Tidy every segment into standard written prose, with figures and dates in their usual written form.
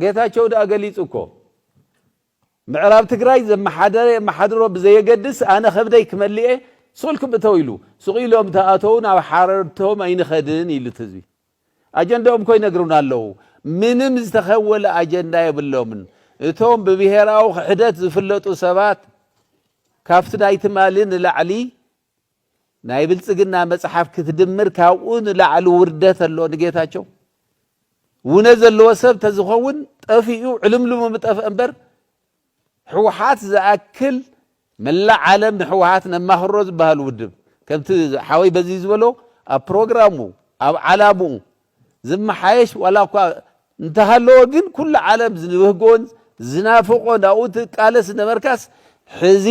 ጌታቸው ዳገሊጽ እኮ ምዕራብ ትግራይ ዘመሓደሮ ብዘየገድስ አነ ኸብደይ ክመልኤ ሶልክም እተው ኢሉ ሱቂሎም ተኣተውን ኣብ ሓረርቶም ኣይንኸድን ኢሉ ህዝቢ አጀንዳኦም ኮይ ነግሩና አለው ምንም ዝተኸወለ አጀንዳ የብለውምን እቶም በብሔራው ሕደት ዝፍለጡ ሰባት ካፍት ናይትማልን ላዕሊ ናይ ብልጽግና መጽሐፍ ክትድምር ካብኡን ላዕሊ ውርደት አሎ ንጌታቸው ወነ ዘለዎ ሰብ ተዝኸውን ጠፊኡ ዕልምልሙ ምጠፍ እንበር ሕወሓት ዝኣክል መላ ዓለም ሕወሓት ነማኽሮ ዝበሃል ውድብ ከምቲ ሓወይ በዚ ዝበሎ ኣብ ፕሮግራሙ ኣብ ዓላሙ ዝመሓየሽ ወላ እኳ እንተሃለዎ ግን ኩሉ ዓለም ዝብህጎን ዝናፍቆ ናኡት ቃለስ ነመርካስ ሕዚ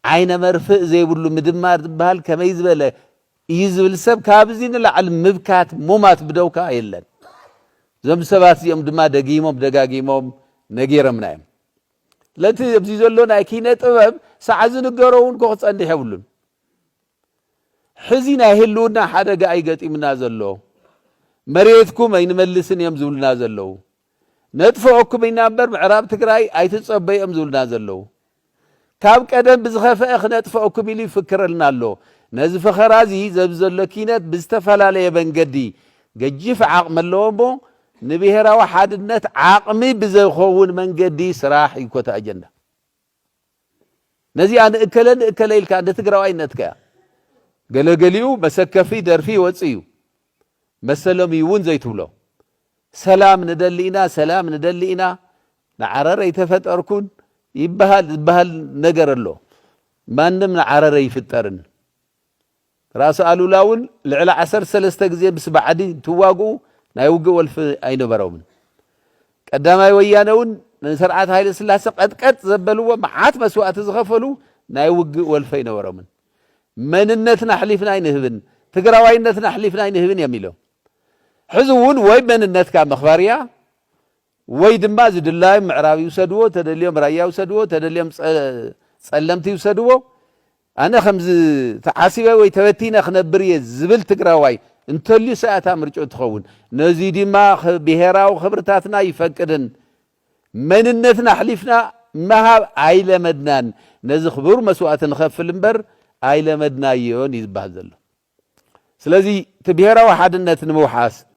ዓይነ መርፍእ ዘይብሉ ምድማር ዝበሃል ከመይ ዝበለ ይዝብል ሰብ ካብዚ ንላዕሊ ምብካት ሙማት ብደውካ የለን ዘም ሰባት እዚኦም ድማ ደጊሞም ደጋጊሞም ነጊረምና እዮም ለቲ ኣብዚ ዘሎ ናይ ኪነ ጥበብ ሰዓት ዝንገረውን ክፀንሕ የብሉን ሕዚ ናይ ህልውና ሓደጋ ኣይገጢምና ዘሎ መሬትኩም ኣይንመልስን እዮም ዝብሉና ዘለው ነጥፍዖኩም ኢና እምበር ምዕራብ ትግራይ ኣይትፀበዮም ዝብሉና ዘለው ካብ ቀደም ብዝኸፈአ ክነጥፍዖኩም ኢሉ ይፍክረልና ኣሎ ነዚ ፈኸራዚ ዘብዘሎ ኪነት ብዝተፈላለየ መንገዲ ገጅፍ ዓቕሚ ኣለዎ እሞ ንብሔራዊ ሓድነት ዓቕሚ ብዘይኸውን መንገዲ ስራሕ ይኮታ አጀንዳ ነዚ ንእከለ ኢልካ እንደ ትግራዋይነትካ ገለገሊኡ መሰከፊ ደርፊ ወፅዩ መሰሎም ይውን ዘይትብሎ ሰላም ንደሊኢና ንዓረረ ይተፈጠርኩን ይበሃል ነገር ኣሎ ማንም ንዓረረ ይፍጠርን ራሱ አሉላውን ልዕሊ 13 ጊዜ ምስ ባዕዲ ትዋጉ ናይ ውግእ ወልፍ ኣይነበረውን ቀዳማይ ወያነውን ንሰርዓት ሃይለ ስላሴ ቀጥቀጥ ዘበልዎ መዓት መስዋዕቲ ዝኸፈሉ ናይ ውግእ ወልፍ ኣይነበረውን መንነትና ሕሊፍና ኣይንህብን ትግራዋይነትና ሕሊፍና ኣይንህብን የሚለው ሕዝውን ወይ መንነትካ መኽባርያ ወይ ድማ ዝድላይ ምዕራብ ይውሰድዎ ተደልዮም ራያ ይውሰድዎ ተደልዮም ጸለምቲ ይውሰድዎ አነ ከምዝ ተዓሲበ ወይ ተበቲነ ክነብር ዝብል ትግራዋይ እንተልዩ ሰዓታ ምርጮ ትኸውን ነዚ ድማ ብሔራዊ ክብርታትና ይፈቅድን መንነትና ሕሊፍና መሃብ ኣይለመድናን ነዚ ክቡር መስዋዕት ንኸፍል እምበር ኣይለመድናዮን ይዝባሃል ዘሎ ስለዚ እቲ ብሔራዊ ሓድነት ንምውሓስ